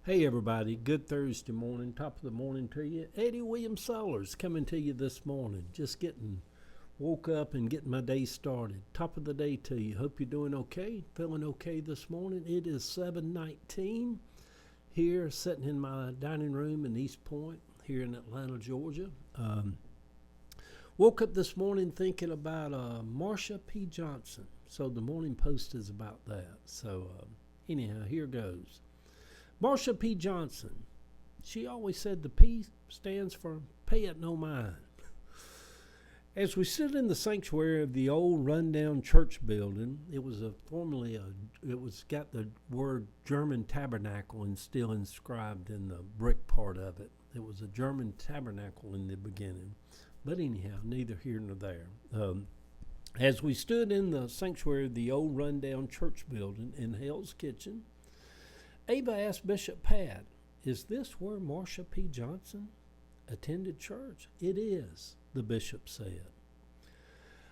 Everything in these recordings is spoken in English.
Hey everybody, good Thursday morning, top of the morning to you. Eddie William Sellers coming to you this morning. Just getting woke up and getting my day started. Top of the day to you. Hope you're doing okay, feeling okay this morning. It is 7:19 here, sitting in my dining room in East Point here in Atlanta, Georgia. Woke up this morning thinking about Marsha P. Johnson. So the Morning Post is about that. Anyhow, here goes. Marsha P. Johnson. She always said the P stands for pay it no mind. As we stood in the sanctuary of the old rundown church building, it was got the word German tabernacle and still inscribed in the brick part of it. It was a German tabernacle in the beginning. But anyhow, neither here nor there. As we stood in the sanctuary of the old rundown church building in Hell's Kitchen, Ava asked Bishop Pat, "Is this where Marsha P. Johnson attended church?" "It is," the bishop said.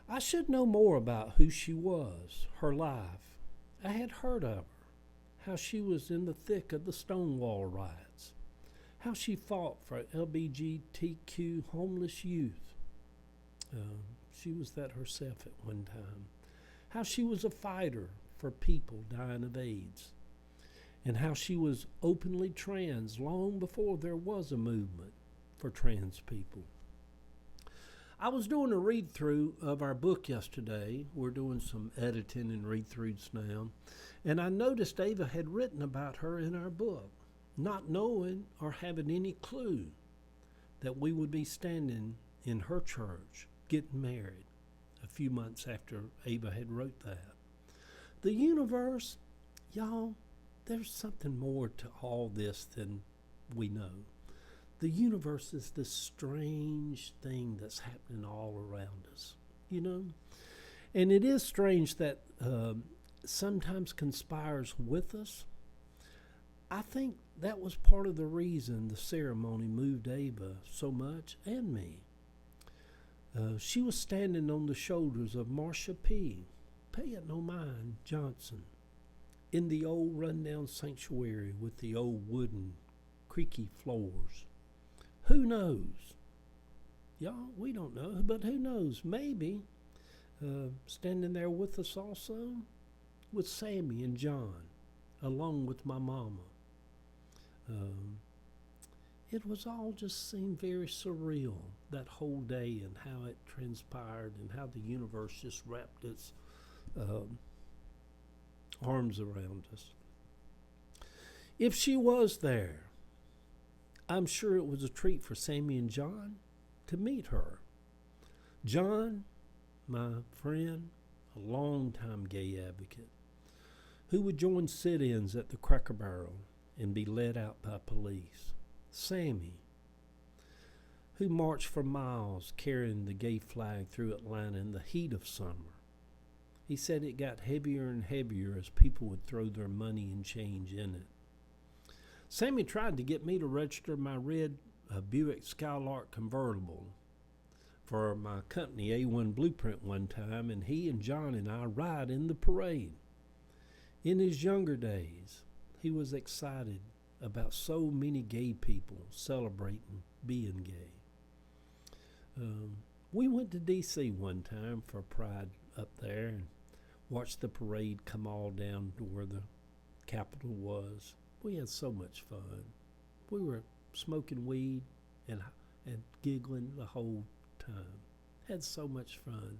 I should know more about who she was, her life. I had heard of her, how she was in the thick of the Stonewall riots, how she fought for LGBTQ homeless youth. She was that herself at one time. How she was a fighter for people dying of AIDS, and how she was openly trans long before there was a movement for trans people. I was doing a read-through of our book yesterday. We're doing some editing and read-throughs now, and I noticed Ava had written about her in our book, not knowing or having any clue that we would be standing in her church getting married a few months after Ava had wrote that. The universe, y'all, there's something more to all this than we know. The universe is this strange thing that's happening all around us, you know? And it is strange that sometimes conspires with us. I think that was part of the reason the ceremony moved Ava so much and me. She was standing on the shoulders of Marsha P. Pay it no mind Johnson, in the old rundown sanctuary with the old wooden, creaky floors. Who knows? Y'all, we don't know, but who knows? Maybe standing there with us also, with Sammy and John, along with my mama. It was all just seemed very surreal, that whole day, and how it transpired and how the universe just wrapped its arms around us. If she was there, I'm sure it was a treat for Sammy and John to meet her. John, my friend, a longtime gay advocate, who would join sit-ins at the Cracker Barrel and be led out by police. Sammy, who marched for miles carrying the gay flag through Atlanta in the heat of summer. He said it got heavier and heavier as people would throw their money and change in it. Sammy tried to get me to register my red Buick Skylark convertible for my company A1 Blueprint one time, and he and John and I ride in the parade. In his younger days, he was excited about so many gay people celebrating being gay. We went to D.C. one time for Pride up there and watched the parade come all down to where the Capitol was. We had so much fun. We were smoking weed and giggling the whole time. Had so much fun.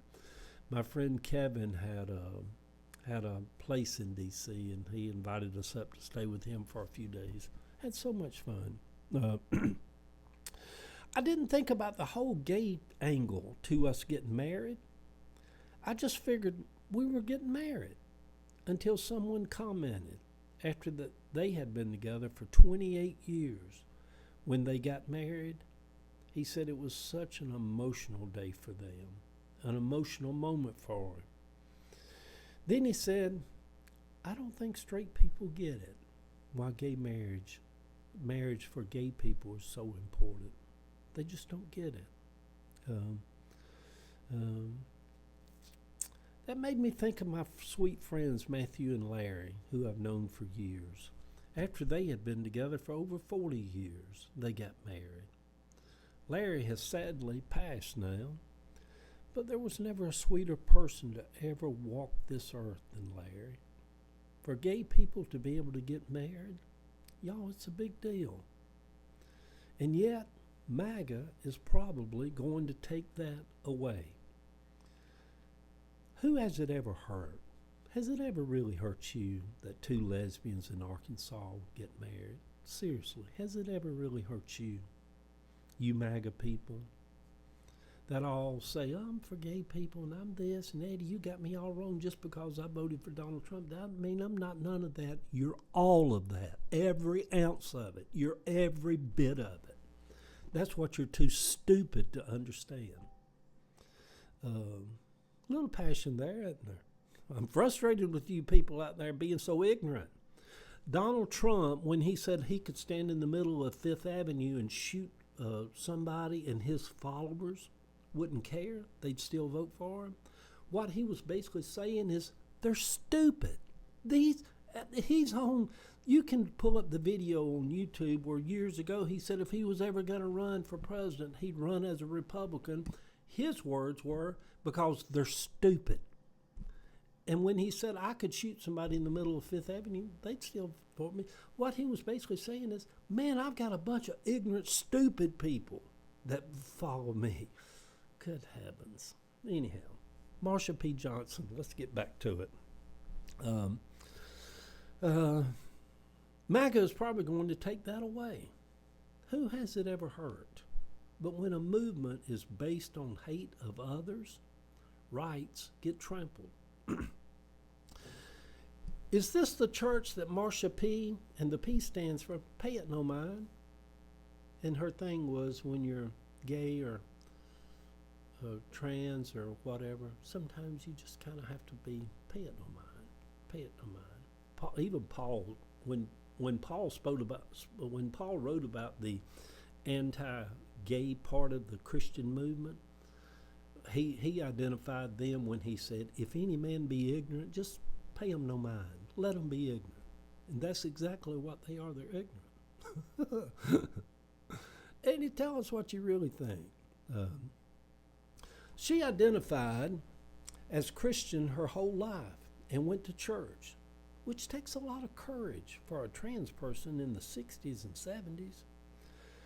My friend Kevin had a place in D.C. and he invited us up to stay with him for a few days. Had so much fun. I didn't think about the whole gay angle to us getting married. I just figured we were getting married until someone commented after they had been together for 28 years. When they got married, he said it was such an emotional day for them, an emotional moment for him. Then he said, I don't think straight people get it, why gay marriage for gay people is so important. They just don't get it. That made me think of my sweet friends Matthew and Larry, who I've known for years. After they had been together for over 40 years, they got married. Larry has sadly passed now, but there was never a sweeter person to ever walk this earth than Larry. For gay people to be able to get married, y'all, it's a big deal. And yet, MAGA is probably going to take that away. Who has it ever hurt? Has it ever really hurt you that two lesbians in Arkansas get married? Seriously, has it ever really hurt you? You MAGA people that all say, I'm for gay people and I'm this, and Eddie, you got me all wrong just because I voted for Donald Trump. I mean, I'm not none of that. You're all of that. Every ounce of it. You're every bit of it. That's what you're too stupid to understand. Little passion there, isn't there? I'm frustrated with you people out there being so ignorant. Donald Trump, when he said he could stand in the middle of Fifth Avenue and shoot somebody and his followers wouldn't care, they'd still vote for him. What he was basically saying is they're stupid. He's on, you can pull up the video on YouTube where years ago he said if he was ever going to run for president, he'd run as a Republican. His words were, because they're stupid. And when he said I could shoot somebody in the middle of Fifth Avenue, they'd still vote me. What he was basically saying is, man, I've got a bunch of ignorant, stupid people that follow me. Good heavens. Anyhow, Marsha P. Johnson, let's get back to it. MAGA is probably going to take that away. Who has it ever hurt? But when a movement is based on hate of others, rights get trampled. Is this the church that Marsha P, and the P stands for Pay It No Mind? And her thing was when you're gay or trans or whatever, sometimes you just kind of have to be pay it no mind. Pay it no mind. Even Paul, when Paul wrote about the anti-gay part of the Christian movement, he identified them when he said, if any man be ignorant, just pay him no mind. Let them be ignorant. And that's exactly what they are. They're ignorant. And you tell us what you really think. She identified as Christian her whole life and went to church, which takes a lot of courage for a trans person in the 60s and 70s.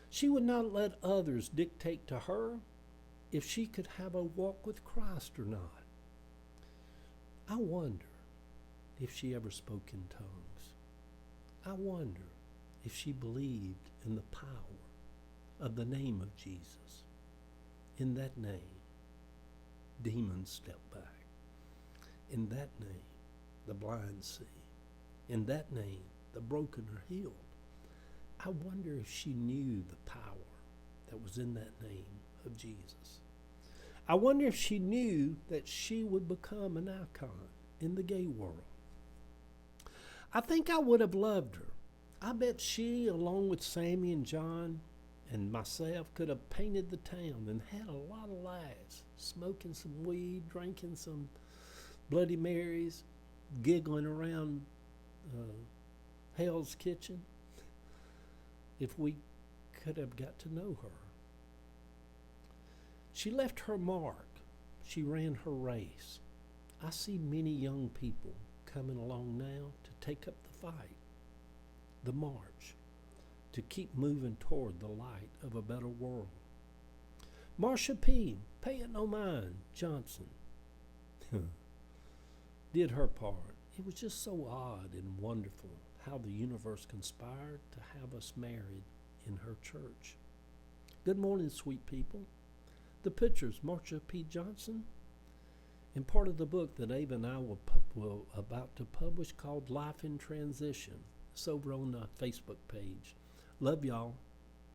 She would not let others dictate to her if she could have a walk with Christ or not. I wonder if she ever spoke in tongues. I wonder if she believed in the power of the name of Jesus. In that name, demons step back. In that name, the blind see. In that name, the broken are healed. I wonder if she knew the power that was in that name of Jesus. I wonder if she knew that she would become an icon in the gay world. I think I would have loved her. I bet she, along with Sammy and John and myself, could have painted the town and had a lot of laughs, smoking some weed, drinking some Bloody Marys, giggling around Hell's Kitchen, if we could have got to know her. She left her mark. She ran her race. I see many young people coming along now to take up the fight, the march, to keep moving toward the light of a better world. Marsha P, Pay It No Mind, Johnson, did her part. It was just so odd and wonderful how the universe conspired to have us married in her church. Good morning, sweet people. The pictures, Marsha P. Johnson, and part of the book that Ava and I will about to publish called Life in Transition. It's over on the Facebook page. Love y'all.